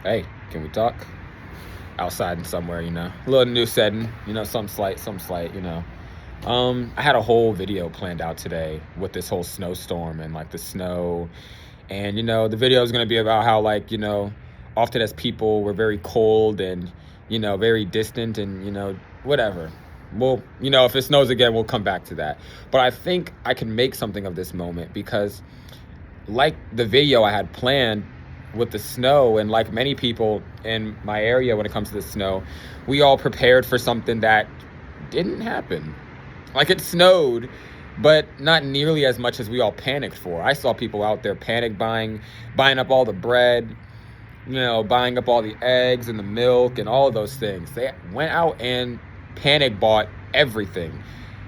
Hey, can we talk? Outside and somewhere, a little new setting, some slight, I had a whole video planned out today with this whole snowstorm and like the snow. And, the video is going to be about how, like, often as people, we're very cold and, very distant and, whatever. Well, if it snows again, we'll come back to that. But I think I can make something of this moment because, like the video I had planned with the snow, and like many people in my area when it comes to the snow, we all prepared for something that didn't happen. Like it snowed, but not nearly as much as we all panicked for. I saw people out there panic buying up all the bread, buying up all the eggs and the milk and all of those things. They went out and panic bought everything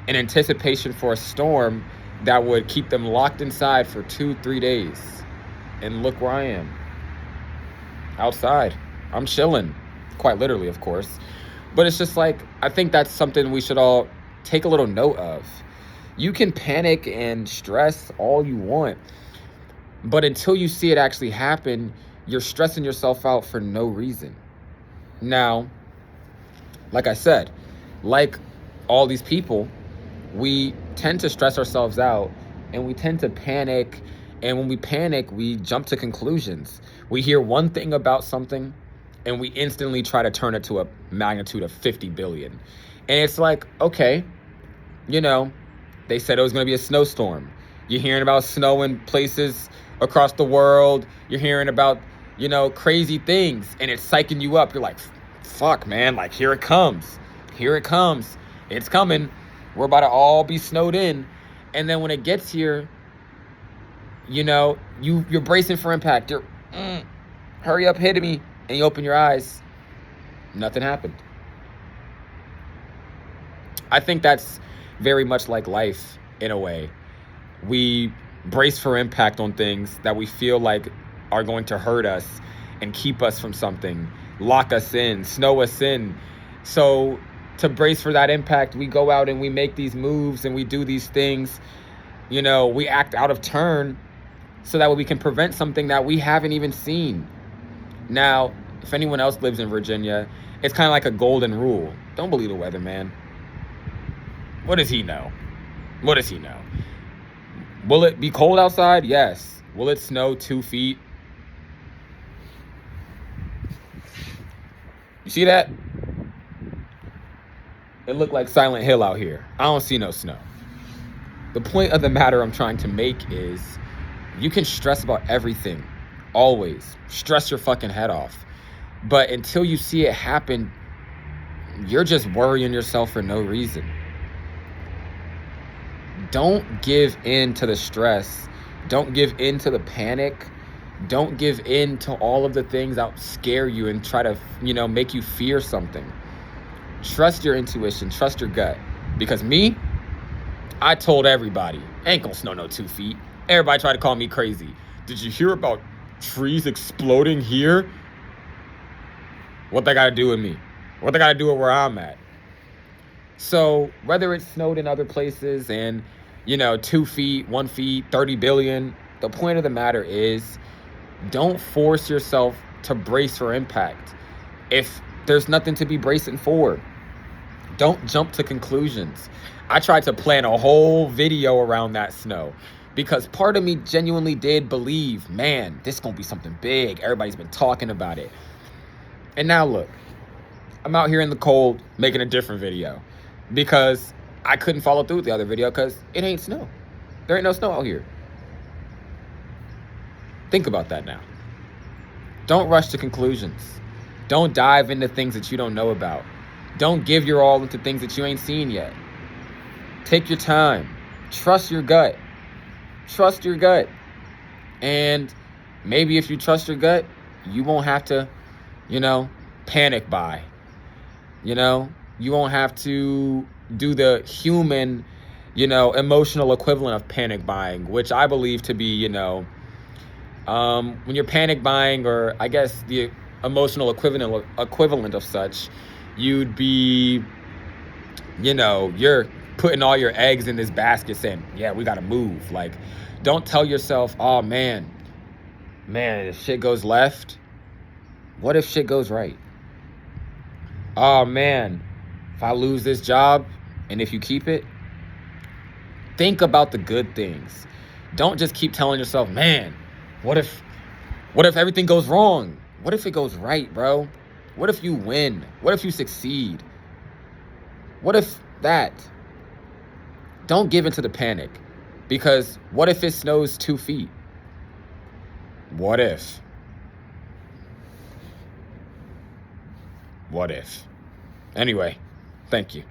in anticipation for a storm that would keep them locked inside for 2-3 days. And look where I am. Outside. I'm chilling. Quite literally, of course. But it's just like, I think that's something we should all take a little note of. You can panic and stress all you want, but until you see it actually happen, you're stressing yourself out for no reason. Now, like I said, like all these people, we tend to stress ourselves out and we tend to panic. And when we panic, we jump to conclusions. We hear one thing about something and we instantly try to turn it to a magnitude of 50 billion. And it's like, okay, they said it was going to be a snowstorm. You're hearing about snow in places across the world. You're hearing about, crazy things, and it's psyching you up. You're like, fuck, man, like, here it comes. Here it comes. It's coming. We're about to all be snowed in. And then when it gets here, you're bracing for impact. You're, hurry up, hit me. And you open your eyes. Nothing happened. I think that's very much like life in a way. We brace for impact on things that we feel like are going to hurt us and keep us from something, lock us in, snow us in. So to brace for that impact, we go out and we make these moves and we do these things. We act out of turn so that we can prevent something that we haven't even seen. Now, if anyone else lives in Virginia, it's kind of like a golden rule. Don't believe the weatherman. What does he know? What does he know? Will it be cold outside? Yes. Will it snow 2 feet? You see that? It looked like Silent Hill out here. I don't see no snow. The point of the matter I'm trying to make is you can stress about everything. Always. Stress your fucking head off. But until you see it happen, you're just worrying yourself for no reason. Don't give in to the stress. Don't give in to the panic. Don't give in to all of the things that scare you and try to, make you fear something. Trust your intuition. Trust your gut. Because me, I told everybody, ain't gonna snow no 2 feet. Everybody tried to call me crazy. Did you hear about trees exploding here? What they gotta do with me? What they gotta do with where I'm at? So whether it snowed in other places and, 2 feet, 1 feet, 30 billion, the point of the matter is don't force yourself to brace for impact. If there's nothing to be bracing for, don't jump to conclusions. I tried to plan a whole video around that snow because part of me genuinely did believe, man, this is going to be something big. Everybody's been talking about it. And now look, I'm out here in the cold making a different video because I couldn't follow through with the other video because it ain't snow. There ain't no snow out here. Think about that now. Don't rush to conclusions. Don't dive into things that you don't know about. Don't give your all into things that you ain't seen yet. Take your time. Trust your gut. Trust your gut. And maybe if you trust your gut, you won't have to, panic buy. You won't have to do the human, emotional equivalent of panic buying, which I believe to be, when you're panic buying, or I guess the emotional equivalent of such, you'd be, you're putting all your eggs in this basket saying, yeah, we got to move. Like, don't tell yourself, oh, man, if shit goes left, What if shit goes right? Oh man, if I lose this job and if you keep it, think about the good things. Don't just keep telling yourself, man, what if everything goes wrong? What if it goes right, bro? What if you win? What if you succeed? What if that? Don't give into the panic, because what if it snows 2 feet? What if? What if? Anyway, thank you.